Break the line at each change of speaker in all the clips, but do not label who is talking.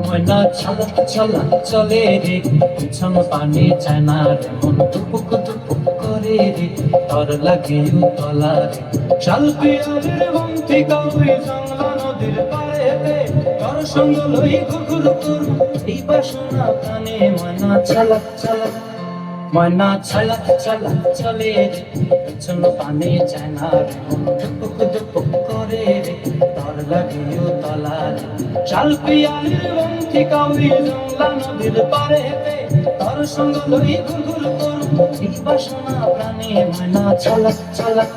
ময়না ছলক ছলক চলে রে, পিছন পানে চায় না রে, মন টুপুক টুপুক করে রে, তর লাগে উতলা রে। শাল পিয়ালের বন্তি কাউরি জংলা নদীর পাড়েতে, তর সঙ্গ লই ঘুঘুর করু এই বাসনা প্রাণে। ময়না ছলক ছলক, ময়না ছলক ছলক চলে রে, পিছন পানে চায় না রে, মন টুপুক টুপুক করে রে, তর লাগে উতলা রে। শাল পিয়ালের বন্তি কাউরি জংলা নদীর পাড়েতে, তর সঙ্গ লই ঘুঘুর করু এই বাসনা প্রাণে। ময়না ছলক ছলক।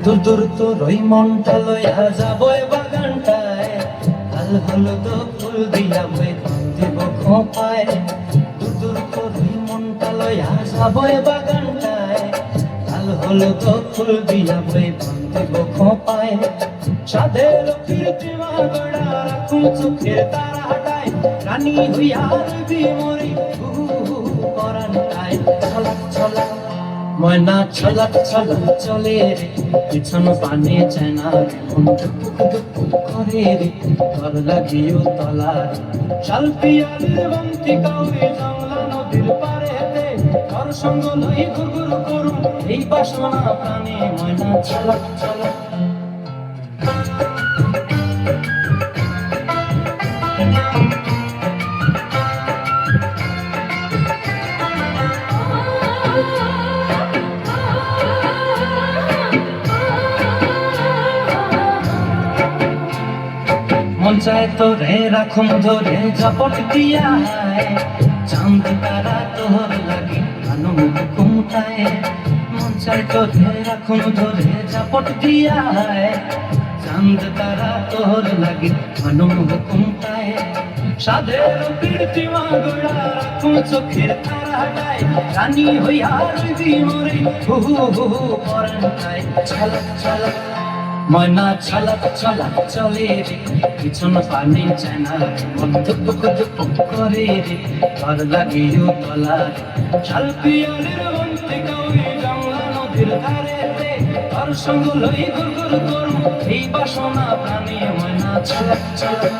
দূর দূর তোর ওই মনটা লইয়া যাবো বাগানটায়, লাল হলুদ ফুল দিয়া বই দেব খোঁপায়। দূর দূর তোর ওই মনটা লইয়া যাবো বাগানটায়, লাল হলুদ ফুল দিয়া বই দেব খোঁপায়। সাধের কীর্তিমা গড়া রাখুন চোখের তারা হাটায়, রানী হইয়া রবি মরি পরানটায়। ছলক ছলক, ময়না ছলক ছলক চলে রে, পিছন পানে চায় না রে, মন টুপুক টুপুক করে রে, তর লাগে উতলা রে। শাল পিয়ালের বন্তি কাউরি জংলা নদীর পাড়েতে, তর সঙ্গ লই ঘুঘুর করু এই বাসনা প্রাণে। ময়না ছলক ছলক। মন চায় তোরে রাখুন ধরে ঝপট দিয়া, চাঁদ তারা তোর লাগে আনন্দ ঘুমটায়। মন চায় তোরে রাখুন ধরে ঝপট দিয়া, চাঁদ তারা তোর লাগে আনন্দ ঘুমটায়। সাধের কীর্তিমা গড়া রাখুন চোখের তারা হাটায়, রানী হইয়া রবি মরে হু হু পরানটায়। ছলক ছলক, ময়না ছলক ছলক চলে রে, পিছন পানে চায় না রে, মন টুপুক টুপুক করে রে, তর লাগে উতলা রে। শাল পিয়ালের বন্তি কাউরি জংলা নদীর ধারেতে, তর সঙ্গ লই ঘুঘুর করু এই বাসনা প্রাণে। ময়না ছলক ছলক।